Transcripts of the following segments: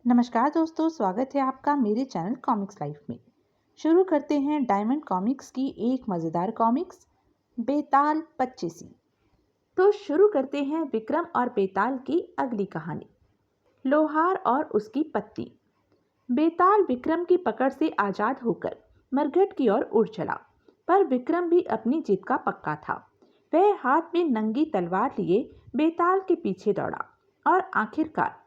नमस्कार दोस्तों, स्वागत है आपका मेरे चैनल कॉमिक्स लाइफ में। शुरू करते हैं डायमंड कॉमिक्स की एक मज़ेदार कॉमिक्स बेताल पच्चीसी। तो शुरू करते हैं विक्रम और बेताल की अगली कहानी, लोहार और उसकी पत्नी। बेताल विक्रम की पकड़ से आज़ाद होकर मरघट की ओर उड़ चला, पर विक्रम भी अपनी जीत का पक्का था। वह हाथ में नंगी तलवार लिए बेताल के पीछे दौड़ा और आखिरकार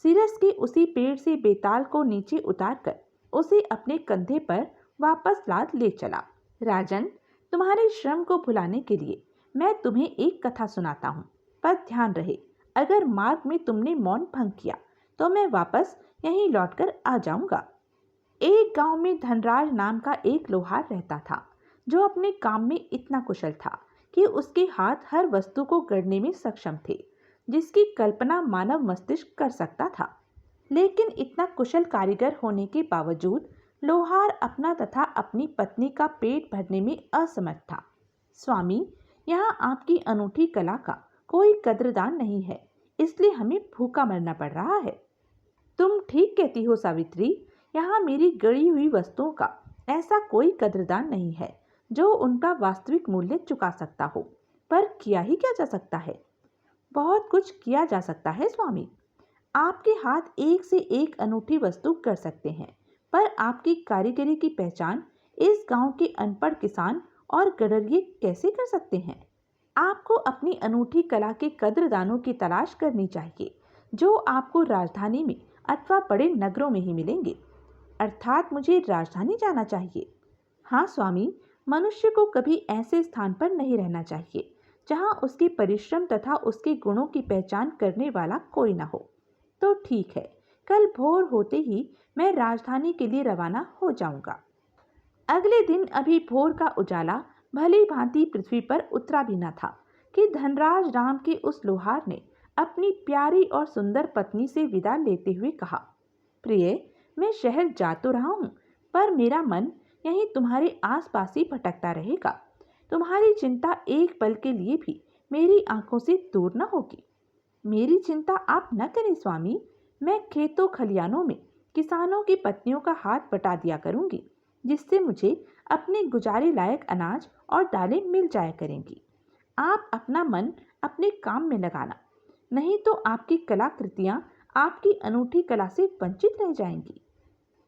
सिरस के उसी पेड़ से बेताल को नीचे उतारकर उसे अपने कंधे पर वापस लाद ले चला। राजन, तुम्हारे श्रम को भुलाने के लिए मैं तुम्हें एक कथा सुनाता हूँ, पर ध्यान रहे, अगर मार्ग में तुमने मौन भंग किया तो मैं वापस यहीं लौटकर आ जाऊंगा। एक गांव में धनराज नाम का एक लोहार रहता था, जो अपने काम में इतना कुशल था कि उसके हाथ हर वस्तु को गढ़ने में सक्षम थे, जिसकी कल्पना मानव मस्तिष्क कर सकता था। लेकिन इतना कुशल कारीगर होने के बावजूद लोहार अपना तथा अपनी पत्नी का पेट भरने में असमर्थ था। स्वामी, यहाँ आपकी अनूठी कला का कोई कद्रदान नहीं है, इसलिए हमें भूखा मरना पड़ रहा है। तुम ठीक कहती हो सावित्री, यहाँ मेरी गढ़ी हुई वस्तुओं का ऐसा कोई कद्रदान नहीं है जो उनका वास्तविक मूल्य चुका सकता हो। पर किया ही क्या जा सकता है? बहुत कुछ किया जा सकता है स्वामी। आपके हाथ एक से एक अनूठी वस्तु कर सकते हैं, पर आपकी कारीगरी की पहचान इस गांव के अनपढ़ किसान और गडरिये कैसे कर सकते हैं? आपको अपनी अनूठी कला के कद्रदानों की तलाश करनी चाहिए, जो आपको राजधानी में अथवा बड़े नगरों में ही मिलेंगे। अर्थात मुझे राजधानी जाना चाहिए। हाँ स्वामी, मनुष्य को कभी ऐसे स्थान पर नहीं रहना चाहिए जहाँ उसके परिश्रम तथा उसके गुणों की पहचान करने वाला कोई न हो। तो ठीक है, कल भोर होते ही मैं राजधानी के लिए रवाना हो जाऊंगा। अगले दिन अभी भोर का उजाला भली भांति पृथ्वी पर उतरा भी न था कि धनराज राम के उस लोहार ने अपनी प्यारी और सुंदर पत्नी से विदा लेते हुए कहा, प्रिय, मैं शहर जा तो रहा हूँ, पर मेरा मन यहीं तुम्हारे आसपास ही भटकता रहेगा। तुम्हारी चिंता एक पल के लिए भी मेरी आंखों से दूर न होगी। मेरी चिंता आप न करें स्वामी, मैं खेतों खलियानों में किसानों की पत्नियों का हाथ बटा दिया करूंगी, जिससे मुझे अपने गुजारे लायक अनाज और दालें मिल जाया करेंगी। आप अपना मन अपने काम में लगाना, नहीं तो आपकी कलाकृतियां आपकी अनूठी कला से वंचित रह जाएंगी।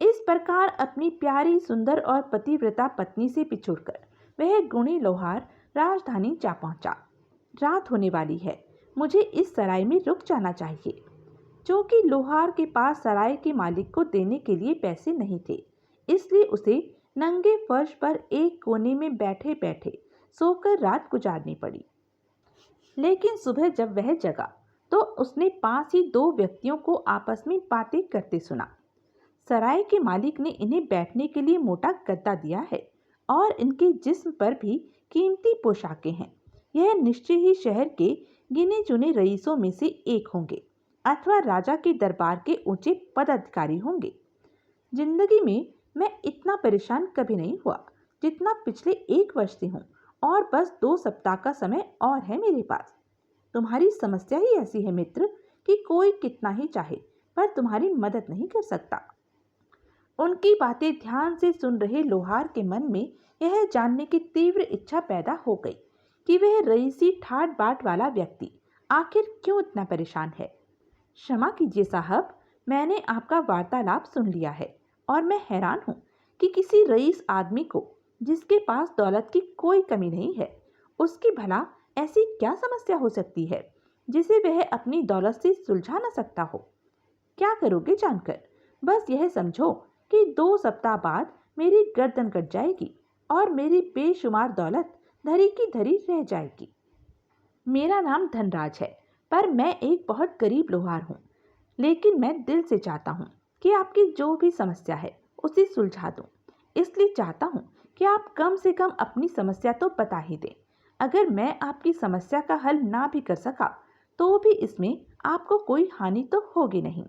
इस प्रकार अपनी प्यारी, सुंदर और पतिव्रता पत्नी से बिछुड़कर वह गुणी लोहार राजधानी जा पहुंचा। रात होने वाली है, मुझे इस सराय में रुक जाना चाहिए। जो कि लोहार के पास सराय के मालिक को देने के लिए पैसे नहीं थे, इसलिए उसे नंगे फर्श पर एक कोने में बैठे बैठे सोकर रात गुजारनी पड़ी। लेकिन सुबह जब वह जगा तो उसने पास ही दो व्यक्तियों को आपस में बातें करते सुना। सराय के मालिक ने इन्हें बैठने के लिए मोटा गद्दा दिया है और इनके जिस्म पर भी कीमती पोशाकें हैं। यह निश्चय ही शहर के गिने चुने रईसों में से एक होंगे अथवा राजा के दरबार के ऊंचे पदाधिकारी होंगे। जिंदगी में मैं इतना परेशान कभी नहीं हुआ जितना पिछले 1 वर्ष से हूँ, और बस 2 सप्ताह का समय और है मेरे पास। तुम्हारी समस्या ही ऐसी है मित्र कि कोई कितना ही चाहे पर तुम्हारी मदद नहीं कर सकता। उनकी बातें ध्यान से सुन रहे लोहार के मन में यह जानने की तीव्र इच्छा पैदा हो गई कि वह रईसी ठाट बाट वाला व्यक्ति आखिर क्यों इतना परेशान है। क्षमा कीजिए साहब, मैंने आपका वार्तालाप सुन लिया है और मैं हैरान हूँ कि किसी रईस आदमी को, जिसके पास दौलत की कोई कमी नहीं है, उसकी भला ऐसी क्या समस्या हो सकती है जिसे वह अपनी दौलत से सुलझा न सकता हो। क्या करोगे जानकर? बस यह समझो कि 2 सप्ताह बाद मेरी गर्दन कट जाएगी और मेरी बेशुमार दौलत धरी की धरी रह जाएगी। मेरा नाम धनराज है, पर मैं एक बहुत गरीब लोहार हूँ। लेकिन मैं दिल से चाहता हूँ कि आपकी जो भी समस्या है उसे सुलझा दूँ। इसलिए चाहता हूँ कि आप कम से कम अपनी समस्या तो बता ही दें। अगर मैं आपकी समस्या का हल ना भी कर सका तो भी इसमें आपको कोई हानि तो होगी नहीं।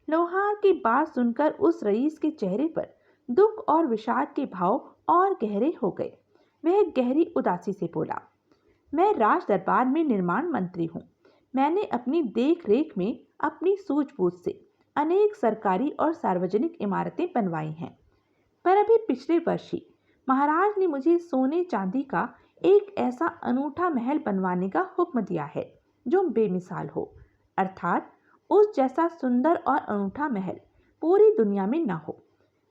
लोहार की बात सुनकर उस रईस के चेहरे पर दुख और विषाद के भाव और गहरे हो गए। वह गहरी उदासी से बोला, मैं राज दरबार में निर्माण मंत्री हूँ। मैंने अपनी देख रेख में अपनी सूझबूझ से अनेक सरकारी और सार्वजनिक इमारतें बनवाई हैं। पर अभी पिछले वर्ष ही महाराज ने मुझे सोने चांदी का एक ऐसा अनूठा महल बनवाने का हुक्म दिया है जो बेमिसाल हो, अर्थात उस जैसा सुंदर और अनूठा महल पूरी दुनिया में न हो।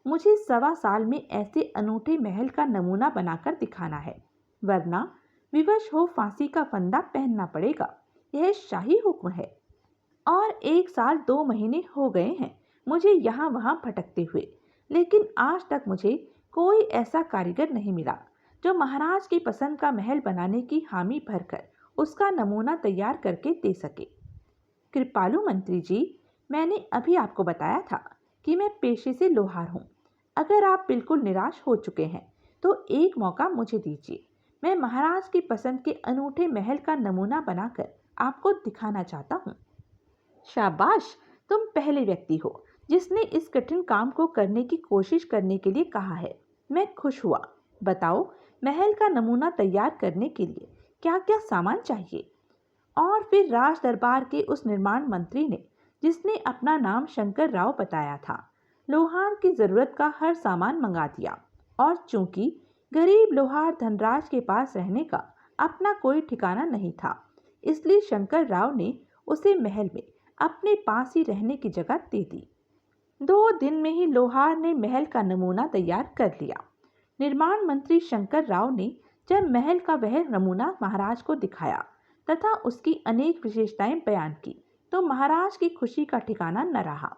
मुझे 1.25 साल में ऐसे अनूठे महल का नमूना बनाकर दिखाना है, वरना विवश हो फांसी का फंदा पहनना पड़ेगा। यह शाही हुक्म है। और 1 साल 2 महीने हो गए हैं मुझे यहाँ वहाँ भटकते हुए, लेकिन आज तक मुझे कोई ऐसा कारीगर नहीं मिला जो महाराज की पसंद का महल बनाने की हामी भरकर उसका नमूना तैयार करके दे सके। कृपालु मंत्री जी, मैंने अभी आपको बताया था कि मैं पेशे से लोहार हूँ। अगर आप बिल्कुल निराश हो चुके हैं तो एक मौका मुझे दीजिए। मैं महाराज की पसंद के अनूठे महल का नमूना बनाकर आपको दिखाना चाहता हूँ। शाबाश, तुम पहले व्यक्ति हो जिसने इस कठिन काम को करने की कोशिश करने के लिए कहा है। मैं खुश हुआ। बताओ, महल का नमूना तैयार करने के लिए क्या क्या सामान चाहिए? और फिर राज दरबार के उस निर्माण मंत्री ने, जिसने अपना नाम शंकर राव बताया था, लोहार की जरूरत का हर सामान मंगा दिया। और चूंकि गरीब लोहार धनराज के पास रहने का अपना कोई ठिकाना नहीं था, इसलिए शंकर राव ने उसे महल में अपने पास ही रहने की जगह दे दी। 2 दिन में ही लोहार ने महल का नमूना तैयार कर लिया। निर्माण मंत्री शंकर राव ने जब महल का वह नमूना महाराज को दिखाया तथा उसकी अनेक विशेषताएं बयान की, तो महाराज की खुशी का ठिकाना न रहा।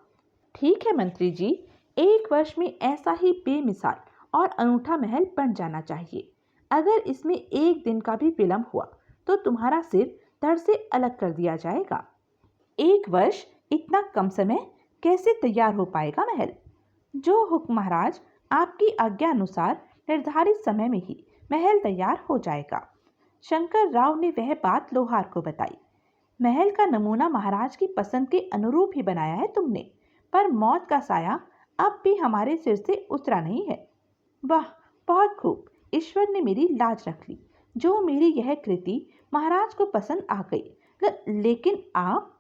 ठीक है मंत्री जी, 1 वर्ष में ऐसा ही बेमिसाल और अनूठा महल बन जाना चाहिए। अगर इसमें 1 दिन का भी विलंब हुआ तो तुम्हारा सिर धड़ से अलग कर दिया जाएगा। 1 वर्ष, इतना कम समय कैसे तैयार हो पाएगा महल? जो हुक्म महाराज, आपकी आज्ञा अनुसार निर्धारित समय में ही महल तैयार हो जाएगा। शंकर राव ने वह बात लोहार को बताई। महल का नमूना महाराज की पसंद के अनुरूप ही बनाया है तुमने, पर मौत का साया अब भी हमारे सिर से उतरा नहीं है। वाह, बहुत खूब, ईश्वर ने मेरी लाज रख ली जो मेरी यह कृति महाराज को पसंद आ गई। लेकिन आप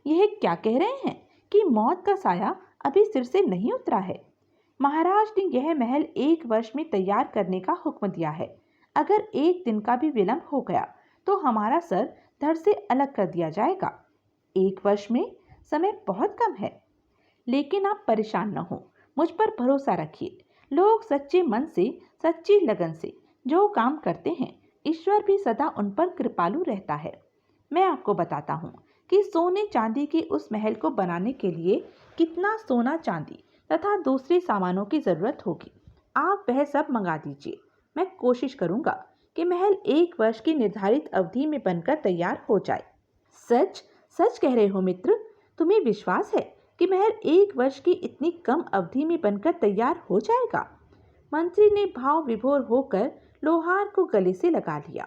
यह क्या कह रहे हैं कि मौत का साया अभी सिर से नहीं उतरा है? महाराज ने यह महल 1 वर्ष में तैयार करने का हुक्म दिया है। अगर 1 दिन का भी विलंब हो गया तो हमारा सर धड़ से अलग कर दिया जाएगा। 1 वर्ष में समय बहुत कम है। लेकिन आप परेशान न हो, मुझ पर भरोसा रखिए। लोग सच्चे मन से, सच्ची लगन से जो काम करते हैं, ईश्वर भी सदा उन पर कृपालु रहता है। मैं आपको बताता हूँ कि सोने चांदी के उस महल को बनाने के लिए कितना सोना चांदी तथा दूसरे सामानों की जरूरत होगी। आप वह सब मंगा दीजिए। मैं कोशिश करूंगा कि महल 1 वर्ष की निर्धारित अवधि में बनकर तैयार हो जाए। सच सच कह रहे हो मित्र? तुम्हें विश्वास है कि महल 1 वर्ष की इतनी कम अवधि में बनकर तैयार हो जाएगा? मंत्री ने भाव विभोर होकर लोहार को गले से लगा लिया।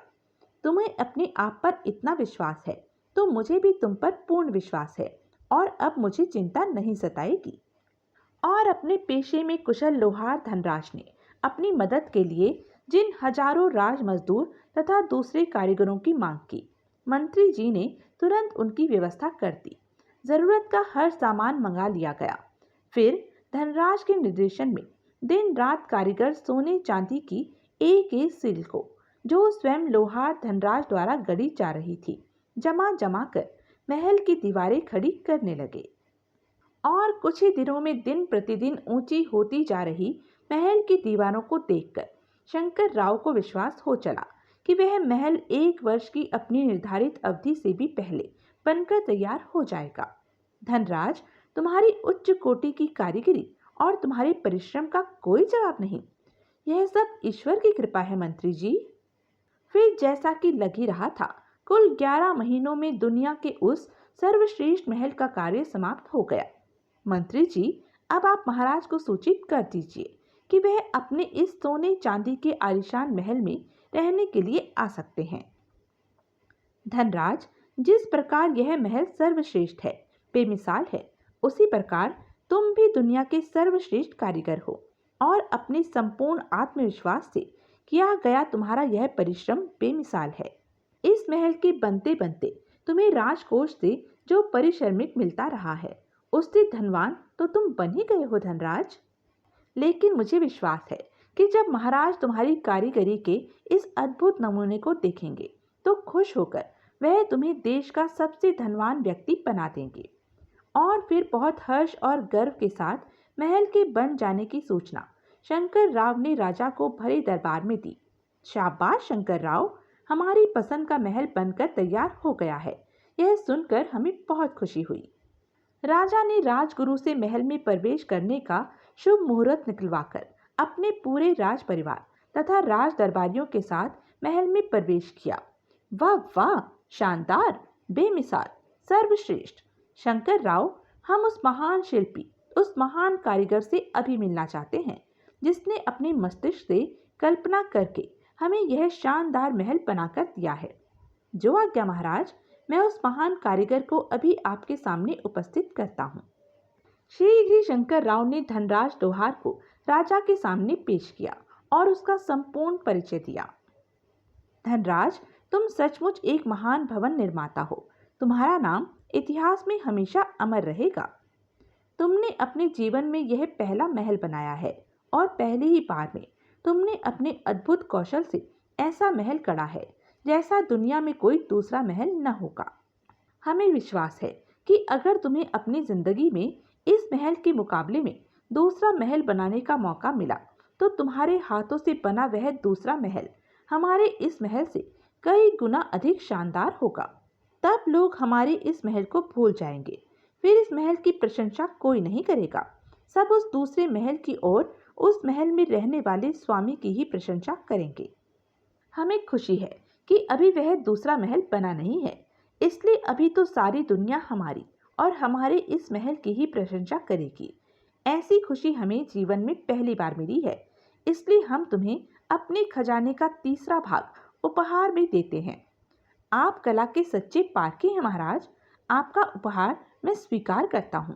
तुम्हें अपने आप पर इतना विश्वास है तो मुझे भी तुम पर पूर्ण विश्वास है, और अब मुझे चिंता नहीं सताएगी। और अपने पेशे में कुशल लोहार धनराज ने अपनी मदद के लिए जिन हजारों राज मजदूर तथा दूसरे कारीगरों की मांग की, मंत्री जी ने तुरंत उनकी व्यवस्था कर दी। जरूरत का हर सामान मंगा लिया गया। फिर धनराज के निर्देशन में दिन रात कारीगर सोने चांदी की एक सील को, जो स्वयं लोहार धनराज द्वारा गढ़ी जा रही थी, जमा जमा कर महल की दीवारें खड़ी करने लगे। और कुछ ही दिनों में दिन प्रतिदिन ऊंची होती जा रही महल की दीवारों को देखकर शंकर राव को विश्वास हो चला कि वह महल 1 वर्ष की अपनी निर्धारित अवधि से भी पहले बनकर तैयार हो जाएगा। धनराज, तुम्हारी उच्च कोटि की कारीगरी और तुम्हारे परिश्रम का कोई जवाब नहीं। यह सब ईश्वर की कृपा है मंत्री जी। फिर जैसा कि लग ही रहा था, कुल 11 महीनों में दुनिया के उस सर्वश्रेष्ठ महल का कार्य समाप्त हो गया। मंत्री जी, अब आप महाराज को सूचित कर दीजिए कि वह अपने इस सोने चांदी के आलीशान महल में रहने के लिए आ सकते हैं। धनराज, जिस प्रकार यह महल सर्वश्रेष्ठ है, बेमिसाल है, उसी प्रकार तुम भी दुनिया के सर्वश्रेष्ठ कारीगर हो, और अपने संपूर्ण आत्मविश्वास से किया गया तुम्हारा यह परिश्रम बेमिसाल है। इस महल के बनते बनते तुम्हें राजकोष से जो परिश्रमिक मिलता रहा है, उससे धनवान तो तुम बन ही गए हो धनराज। लेकिन मुझे विश्वास है कि जब महाराज तुम्हारी कारीगरी के इस अद्भुत नमूने को देखेंगे तो खुश होकर वह तुम्हें देश का सबसे धनवान व्यक्ति बना देंगे। और फिर बहुत हर्ष और गर्व के साथ महल के बन जाने की सूचना शंकर राव ने राजा को भरे दरबार में दी। शाबाश शंकर राव, हमारी पसंद का महल बनकर तैयार हो गया है। यह सुनकर हमें बहुत खुशी हुई। राजा ने राजगुरु से महल में प्रवेश करने का शुभ मुहूर्त निकलवाकर अपने पूरे राज परिवार तथा राज दरबारियों के साथ महल में प्रवेश किया। वाह वाह, शानदार, बेमिसाल, सर्वश्रेष्ठ। शंकर राव, हम उस महान शिल्पी, उस महान कारीगर से अभी मिलना चाहते हैं जिसने अपने मस्तिष्क से कल्पना करके हमें यह शानदार महल बनाकर दिया है। जो आज्ञा महाराज, मैं उस महान कारीगर को अभी आपके सामने उपस्थित करता हूँ। शीघ्र ही शंकर राव ने धनराज लोहार को राजा के सामने पेश किया और उसका संपूर्ण परिचय दिया। धनराज, तुम सचमुच एक महान भवन निर्माता हो। तुम्हारा नाम इतिहास में हमेशा अमर रहेगा। तुमने अपने जीवन में यह पहला महल बनाया है और पहली ही बार में तुमने अपने अद्भुत कौशल से ऐसा महल गढ़ा है जैसा दुनिया में कोई दूसरा महल न होगा। हमें विश्वास है कि अगर तुम्हें अपनी जिंदगी में इस महल के मुकाबले में दूसरा महल बनाने का मौका मिला तो तुम्हारे हाथों से बना वह दूसरा महल हमारे इस महल से कई गुना अधिक शानदार होगा। तब लोग हमारे इस महल को भूल जाएंगे। फिर इस महल की प्रशंसा कोई नहीं करेगा। सब उस दूसरे महल की ओर, उस महल में रहने वाले स्वामी की ही प्रशंसा करेंगे। हमें खुशी है कि अभी वह दूसरा महल बना नहीं है, इसलिए अभी तो सारी दुनिया हमारी और हमारे इस महल की ही प्रशंसा करेगी। ऐसी खुशी हमें जीवन में पहली बार मिली है, इसलिए हम तुम्हें अपने खजाने का तीसरा भाग उपहार में देते हैं। आप कला के सच्चे पारखी हैं महाराज। आपका उपहार मैं स्वीकार करता हूँ।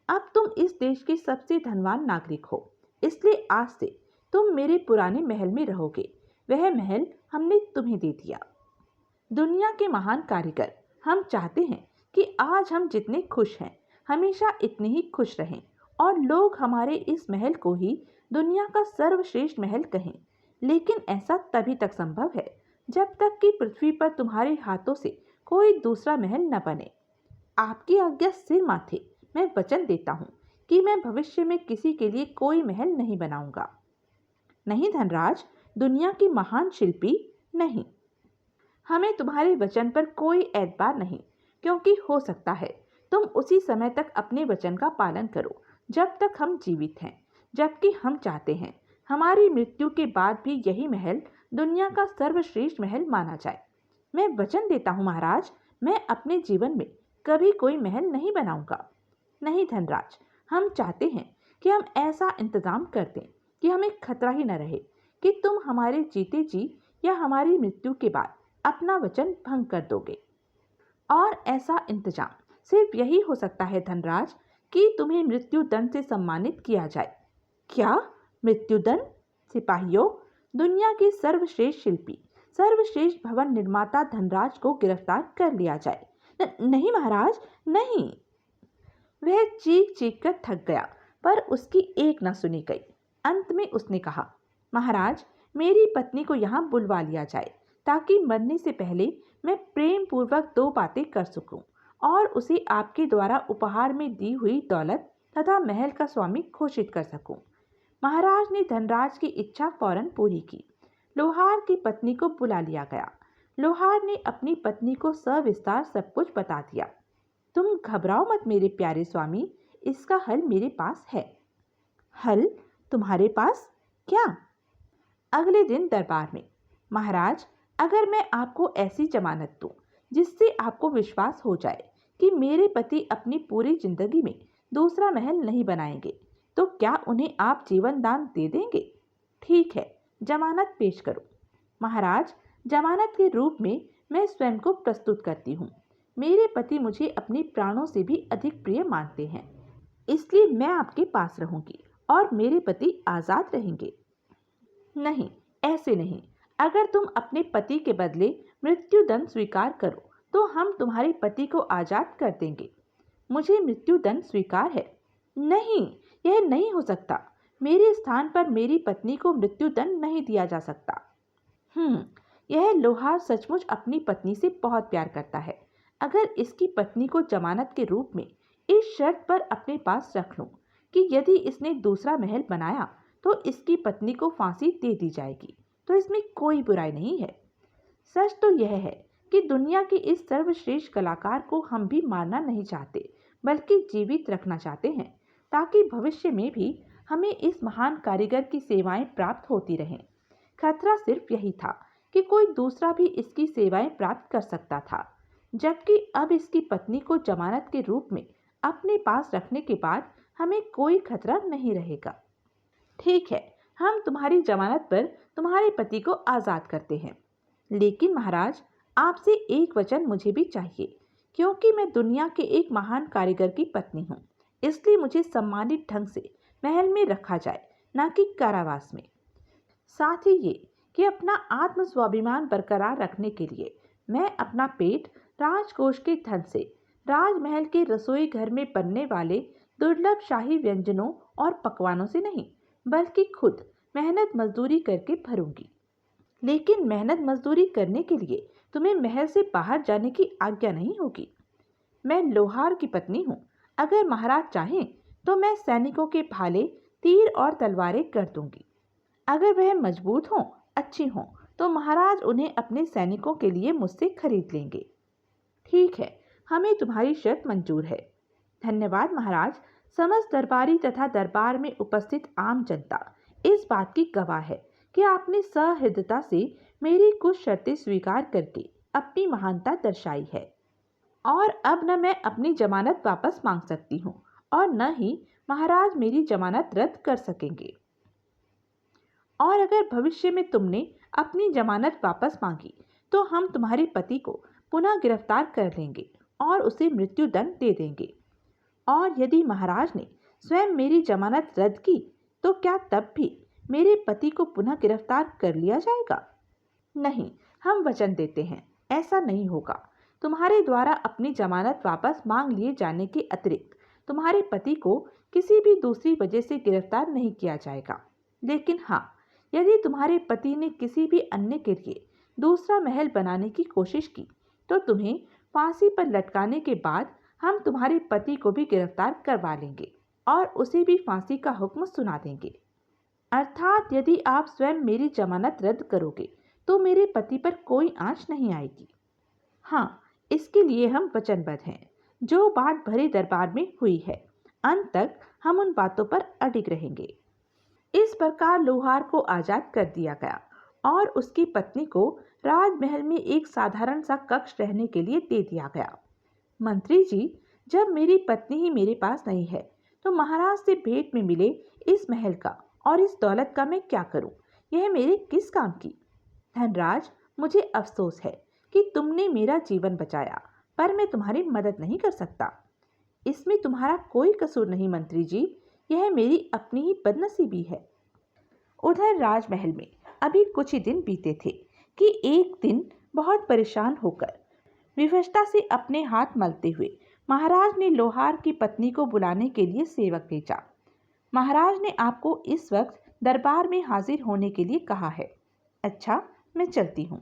अब तुम इस देश के सबसे धनवान नागरिक हो, इसलिए आज से तुम मेरे पुराने महल में रहोगे। वह महल हमने तुम्हें दे दिया। दुनिया के महान कारीगर, हम चाहते हैं कि आज हम जितने खुश हैं हमेशा इतने ही खुश रहें और लोग हमारे इस महल को ही दुनिया का सर्वश्रेष्ठ महल कहें। लेकिन ऐसा तभी तक संभव है जब तक कि पृथ्वी पर तुम्हारे हाथों से कोई दूसरा महल न बने। आपकी आज्ञा सिर माथे, मैं वचन देता हूँ कि मैं भविष्य में किसी के लिए कोई महल नहीं बनाऊंगा। नहीं धनराज, दुनिया की महान शिल्पी, नहीं। हमें तुम्हारे वचन पर कोई एतबार नहीं, क्योंकि हो सकता है तुम उसी समय तक अपने वचन का पालन करो जब तक हम जीवित हैं, जबकि हम चाहते हैं हमारी मृत्यु के बाद भी यही महल दुनिया का सर्वश्रेष्ठ महल माना जाए। मैं वचन देता हूँ महाराज, मैं अपने जीवन में कभी कोई महल नहीं बनाऊंगा। नहीं धनराज, हम चाहते हैं कि हम ऐसा इंतजाम कर दें कि हमें खतरा ही न रहे कि तुम हमारे जीते जी या हमारी मृत्यु के बाद अपना वचन भंग कर दोगे। और ऐसा इंतजाम सिर्फ यही हो सकता है धनराज कि तुम्हें मृत्यु दंड से सम्मानित किया जाए। क्या मृत्यु दंड? सिपाहियों, दुनिया के सर्वश्रेष्ठ शिल्पी, सर्वश्रेष्ठ भवन निर्माता धनराज को गिरफ्तार कर लिया जाए। नहीं महाराज, नहीं। वह चीख चीख कर थक गया, पर उसकी एक न सुनी गई। अंत में उसने कहा, महाराज, मेरी पत्नी को यहाँ बुलवा लिया जाए ताकि मरने से पहले मैं प्रेम पूर्वक दो बातें कर सकूं और उसे आपके द्वारा उपहार में दी हुई दौलत तथा महल का स्वामी घोषित कर सकूं। महाराज ने धनराज की इच्छा फौरन पूरी की। लोहार की पत्नी को बुला लिया गया। लोहार ने अपनी पत्नी को सविस्तार सब कुछ बता दिया। तुम घबराओ मत मेरे प्यारे स्वामी, इसका हल मेरे पास है। हल तुम्हारे पास? क्या? अगले दिन दरबार में, महाराज, अगर मैं आपको ऐसी जमानत दूं जिससे आपको विश्वास हो जाए कि मेरे पति अपनी पूरी जिंदगी में दूसरा महल नहीं बनाएंगे, तो क्या उन्हें आप जीवन दान दे देंगे? ठीक है, जमानत पेश करो। महाराज, जमानत के रूप में मैं स्वयं को प्रस्तुत करती हूँ। मेरे पति मुझे अपने प्राणों से भी अधिक प्रिय मानते हैं, इसलिए मैं आपके पास रहूंगी और मेरे पति आजाद रहेंगे। नहीं, ऐसे नहीं। अगर तुम अपने पति के बदले मृत्यु दंड स्वीकार करो तो हम तुम्हारे पति को आजाद कर देंगे। मुझे मृत्युदंड स्वीकार है। नहीं, यह नहीं हो सकता। मेरे स्थान पर मेरी पत्नी को मृत्युदंड नहीं दिया जा सकता। यह लोहार सचमुच अपनी पत्नी से बहुत प्यार करता है। अगर इसकी पत्नी को जमानत के रूप में इस शर्त पर अपने पास रख लूं कि यदि इसने दूसरा महल बनाया तो इसकी पत्नी को फांसी दे दी जाएगी, तो इसमें कोई बुराई नहीं है। सच तो यह है कि दुनिया के इस सर्वश्रेष्ठ कलाकार को हम भी मारना नहीं चाहते, बल्कि जीवित रखना चाहते हैं, ताकि भविष्य में भी हमें इस महान कारीगर की सेवाएं प्राप्त होती रहें। खतरा सिर्फ यही था कि कोई दूसरा भी इसकी सेवाएं प्राप्त कर सकता था, जबकि अब इसकी पत्नी को जमानत के रूप में अपने पास रखने के बाद हमें कोई खतरा नहीं रहेगा। ठीक है, हम तुम्हारी जमानत पर तुम्हारे पति को आज़ाद करते हैं। लेकिन महाराज, आपसे एक वचन मुझे भी चाहिए, क्योंकि मैं दुनिया के एक महान कारीगर की पत्नी हूँ। इसलिए मुझे सम्मानित ढंग से महल में रखा जाए, न कि कारावास में। साथ ही ये कि अपना आत्म स्वाभिमान बरकरार रखने के लिए मैं अपना पेट राजकोष के धन से राजमहल के रसोई घर में बनने वाले दुर्लभ शाही व्यंजनों और पकवानों से नहीं, बल्कि खुद मेहनत मजदूरी करके भरूंगी। लेकिन मेहनत मजदूरी करने के लिए तुम्हें महल से बाहर जाने की आज्ञा नहीं होगी। मैं लोहार की पत्नी हूँ। अगर महाराज चाहें तो मैं सैनिकों के भाले, तीर और तलवारें कर दूंगी। अगर वह मजबूत हों, अच्छी हों, तो महाराज उन्हें अपने सैनिकों के लिए मुझसे खरीद लेंगे। ठीक है, हमें तुम्हारी शर्त मंजूर है। धन्यवाद महाराज। समस्त दरबारी तथा दरबार में उपस्थित आम जनता इस बात की गवाह है कि आपने सहृदयता से मेरी कुछ शर्तें स्वीकार करके अपनी महानता दर्शाई है। और अब न मैं अपनी जमानत वापस मांग सकती हूँ और न ही महाराज मेरी जमानत रद्द कर सकेंगे। और अगर भविष्य में तुमने अपनी जमानत वापस मांगी तो हम तुम्हारे पति को पुनः गिरफ्तार कर लेंगे और उसे मृत्युदंड दे देंगे। और यदि महाराज ने स्वयं मेरी जमानत रद्द की तो क्या तब भी मेरे पति को पुनः गिरफ्तार कर लिया जाएगा? नहीं, हम वचन देते हैं, ऐसा नहीं होगा। तुम्हारे द्वारा अपनी जमानत वापस मांग लिए जाने के अतिरिक्त तुम्हारे पति को किसी भी दूसरी वजह से गिरफ्तार नहीं किया जाएगा। लेकिन हाँ, यदि तुम्हारे पति ने किसी भी अन्य के लिए दूसरा महल बनाने की कोशिश की तो तुम्हें फांसी पर लटकाने के बाद हम तुम्हारे पति को भी गिरफ्तार करवा लेंगे और उसे भी फांसी का हुक्म सुना देंगे। अर्थात यदि आप स्वयं मेरी जमानत रद्द करोगे तो मेरे पति पर कोई आंच नहीं आएगी। हाँ, इसके लिए हम वचनबद्ध हैं। जो बात भरे दरबार में हुई है, अंत तक हम उन बातों पर अडिग रहेंगे। इस प्रकार लोहार को आजाद कर दिया गया और उसकी पत्नी को राजमहल में एक साधारण सा कक्ष रहने के लिए दे दिया गया। मंत्री जी, जब मेरी पत्नी ही मेरे पास नहीं है तो महाराज से भेंट में मिले इस महल का और इस दौलत का मैं क्या करूं? यह मेरे किस काम की? धनराज, मुझे अफसोस है कि तुमने मेरा जीवन बचाया, पर मैं तुम्हारी मदद नहीं कर सकता। इसमें तुम्हारा कोई कसूर नहीं मंत्री जी, यह मेरी अपनी ही बदनसीबी है। उधर राजमहल में अभी कुछ ही दिन बीते थे कि एक दिन बहुत परेशान होकर विवशता से अपने हाथ मलते हुए महाराज ने लोहार की पत्नी को बुलाने के लिए सेवक भेजा। महाराज ने आपको इस वक्त दरबार में हाजिर होने के लिए कहा है। अच्छा, मैं चलती हूँ।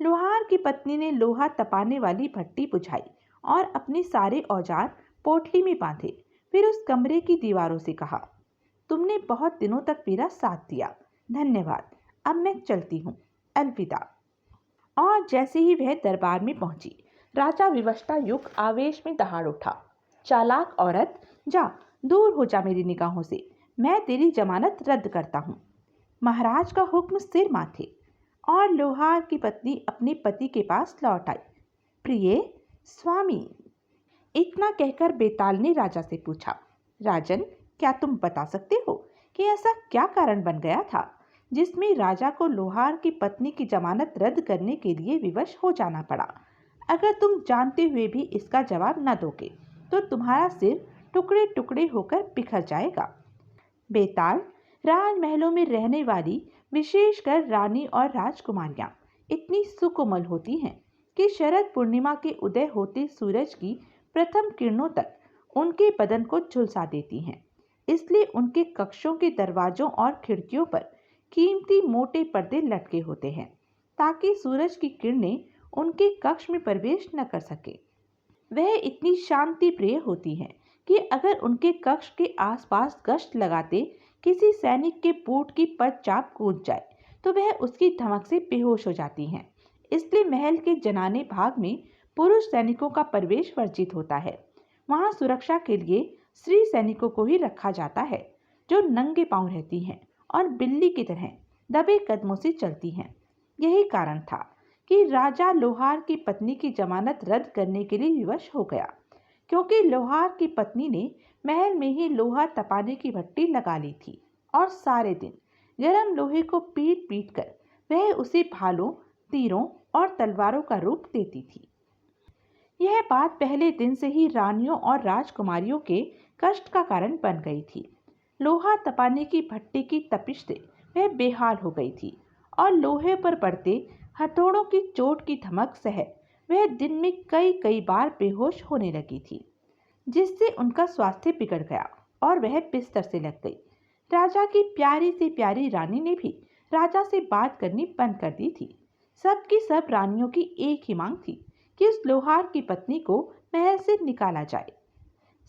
लोहार की पत्नी ने लोहा तपाने वाली भट्टी बुझाई और अपने सारे औजार पोटली में बांधे। फिर उस कमरे की दीवारों से कहा, तुमने बहुत दिनों तक मेरा साथ दिया, धन्यवाद। अब मैं चलती हूँ, अलविदा। और जैसे ही वह दरबार में पहुंची, राजा विवशता युक्त आवेश में दहाड़ उठा, चालाक औरत, जा दूर हो जा मेरी निगाहों से, मैं तेरी जमानत रद्द करता हूँ। महाराज का हुक्म सिर माथे और लोहार की पत्नी अपने पति के पास लौट आई। प्रिय स्वामी, इतना कहकर बेताल ने राजा से पूछा, राजन, क्या तुम बता सकते हो कि ऐसा क्या कारण बन गया था जिसमें राजा को लोहार की पत्नी की जमानत रद्द करने के लिए विवश हो जाना पड़ा? अगर तुम जानते हुए भी इसका जवाब न दोगे तो तुम्हारा सिर टुकड़े टुकड़े होकर बिखर जाएगा। बेताल, राजमहलों में रहने वाली विशेषकर रानी और राजकुमारियां इतनी सुकोमल होती हैं कि शरद पूर्णिमा के उदय होते सूरज की प्रथम किरणों तक उनके बदन को झुलसा देती हैं। इसलिए उनके कक्षों के दरवाजों और खिड़कियों पर कीमती मोटे पर्दे लटके होते हैं ताकि सूरज की किरणें उनके कक्ष में प्रवेश न कर सके। वह इतनी शांति प्रिय होती हैं कि अगर उनके कक्ष के आसपास गश्त लगाते किसी सैनिक के बूट की पदचाप कूद जाए तो वह उसकी धमक से बेहोश हो जाती हैं। इसलिए महल के जनाने भाग में पुरुष सैनिकों का प्रवेश वर्जित होता है। वहां सुरक्षा के लिए स्त्री सैनिकों को ही रखा जाता है जो नंगे पांव रहती हैं और बिल्ली की तरह दबे कदमों से चलती हैं। यही कारण था कि राजा लोहार की पत्नी की जमानत रद्द करने के लिए विवश हो गया, क्योंकि लोहार की पत्नी ने महल में ही लोहा तपाने की भट्टी लगा ली थी और सारे दिन गर्म लोहे को पीट पीट कर वह उसे भालों, तीरों और तलवारों का रूप देती थी। यह बात पहले दिन से ही रानियों और राजकुमारियों के कष्ट का कारण बन गई थी। लोहा तपाने की भट्टी की तपिश से वह बेहाल हो गई थी और लोहे पर पड़ते हथौड़ों की चोट की धमक सह वह दिन में कई कई बार बेहोश होने लगी थी, जिससे उनका स्वास्थ्य बिगड़ गया और वह बिस्तर से लग गई। राजा की प्यारी से प्यारी रानी ने भी राजा से बात करनी बंद कर दी थी। सबकी सब रानियों की एक ही मांग थी कि उस लोहार की पत्नी को महल से निकाला जाए।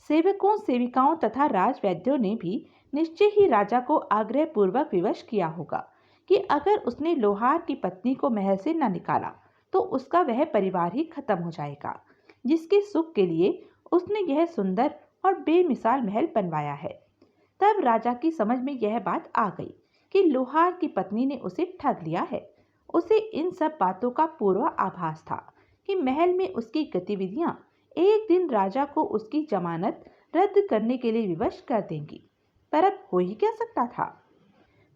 सेवकों, सेविकाओं तथा राजवैद्यों ने भी निश्चय ही राजा को आग्रह पूर्वक विवश किया होगा कि अगर उसने लोहार की पत्नी को महल से न निकाला तो उसका वह परिवार ही खत्म हो जाएगा, जिसके सुख के लिए उसने यह सुंदर और बेमिसाल महल बनवाया है। तब राजा की समझ में यह बात आ गई कि लोहार की पत्नी ने उसे ठग लिया है। उसे इन सब बातों का पूर्व आभास था कि महल में उसकी गतिविधियां एक दिन राजा को उसकी जमानत रद्द करने के लिए विवश कर देंगी। पर अब हो ही क्या सकता था।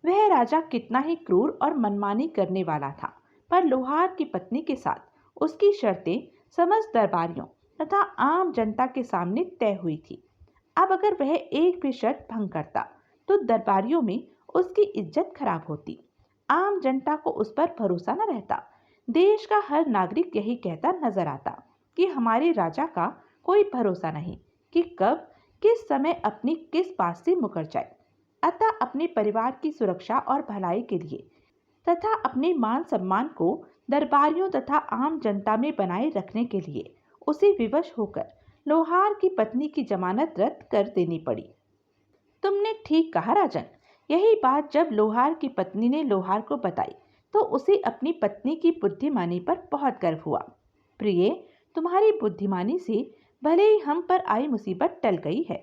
वह राजा कितना ही क्रूर और मनमानी करने वाला था, पर लोहार की पत्नी के साथ उसकी शर्तें समस्त दरबारियों तथा आम जनता के सामने तय हुई थी। अब अगर वह एक भी शर्त भंग करता तो दरबारियों में उसकी इज्जत खराब होती, आम जनता को उस पर भरोसा न रहता। देश का हर नागरिक यही कहता नजर आता कि हमारे राजा का कोई भरोसा नहीं कि कब किस समय अपनी किस बात से मुकर जाए। अतः अपने परिवार की सुरक्षा और भलाई के लिए तथा अपने मान सम्मान को दरबारियों तथा आम जनता में बनाए रखने के लिए उसे विवश होकर लोहार की पत्नी की जमानत रद्द कर देनी पड़ी। तुमने ठीक कहा राजन। यही बात जब लोहार की पत्नी ने लोहार को बताई तो उसे अपनी पत्नी की बुद्धिमानी पर बहुत गर्व हुआ। प्रिय, तुम्हारी बुद्धिमानी से भले ही हम पर आई मुसीबत टल गई है,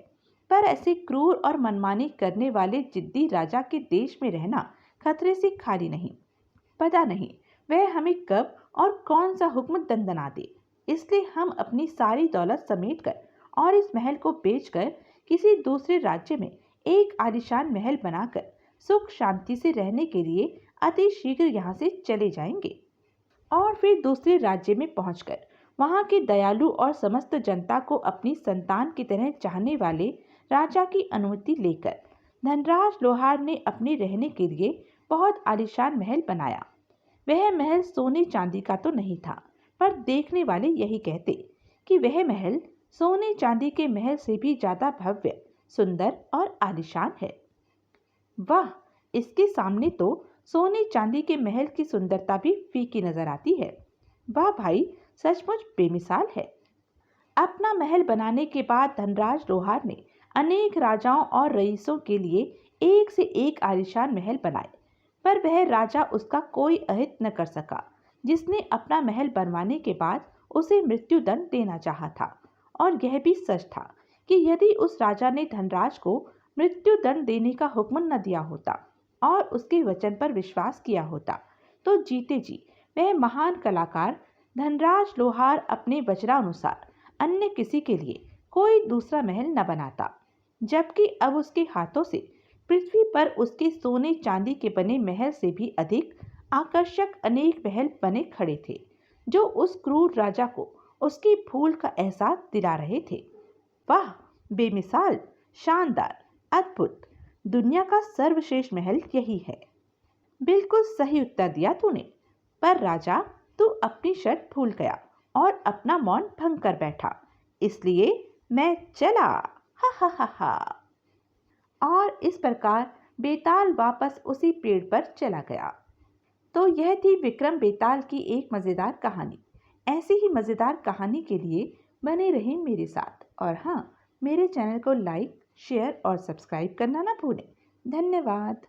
पर ऐसे क्रूर और मनमानी करने वाले जिद्दी राजा के देश में रहना खतरे से खाली नहीं। पता नहीं वह हमें कब और कौन सा हुक्म दंदना दे। इसलिए हम अपनी सारी दौलत समेटकर और इस महल को बेचकर किसी दूसरे राज्य में एक आलीशान महल बनाकर सुख शांति से रहने के लिए अति शीघ्र यहाँ से चले जाएंगे और फिर दूसरे राज्य में पहुंचकर वहाँ के दयालु और समस्त जनता को अपनी संतान की तरह चाहने वाले राजा की अनुमति लेकर धनराज लोहार ने अपने रहने के लिए बहुत आलीशान महल बनाया। वह महल सोने चांदी का तो नहीं था, पर देखने वाले यही कहते कि वह महल सोने चांदी के महल से भी ज्यादा भव्य, सुंदर और आलीशान है। वाह, इसके सामने तो सोने चांदी के महल की सुंदरता भी फीकी नजर आती है। वाह भाई, सचमुच बेमिसाल है। अपना महल बनाने के बाद धनराज लोहार ने अनेक राजाओं और रईसों के लिए एक से एक आलीशान महल बनाए, पर वह राजा उसका कोई अहित न कर सका जिसने अपना महल बनवाने के बाद उसे मृत्युदंड देना चाहा था। और यह भी सच था कि यदि उस राजा ने धनराज को मृत्युदंड देने का हुक्म न दिया होता और उसके वचन पर विश्वास किया होता तो जीते जी वह महान कलाकार धनराज लोहार अपने वचनानुसार अन्य किसी के लिए कोई दूसरा महल न बनाता। जबकि अब उसके हाथों से पृथ्वी पर उसके सोने चांदी के बने महल से भी अधिक आकर्षक अनेक महल बने खड़े थे, जो उस क्रूर राजा को उसकी भूल का एहसास दिला रहे थे। वाह, बेमिसाल, शानदार, अद्भुत, दुनिया का सर्वश्रेष्ठ महल यही है। बिल्कुल सही उत्तर दिया तूने। पर राजा, तू अपनी शर्त भूल गया और अपना मौन भंग कर बैठा। इसलिए मैं चला, हा हा हा हा। और इस प्रकार बेताल वापस उसी पेड़ पर चला गया। तो यह थी विक्रम बेताल की एक मज़ेदार कहानी। ऐसी ही मज़ेदार कहानी के लिए बने रहें मेरे साथ, और हाँ, मेरे चैनल को लाइक, शेयर और सब्सक्राइब करना ना भूलें। धन्यवाद।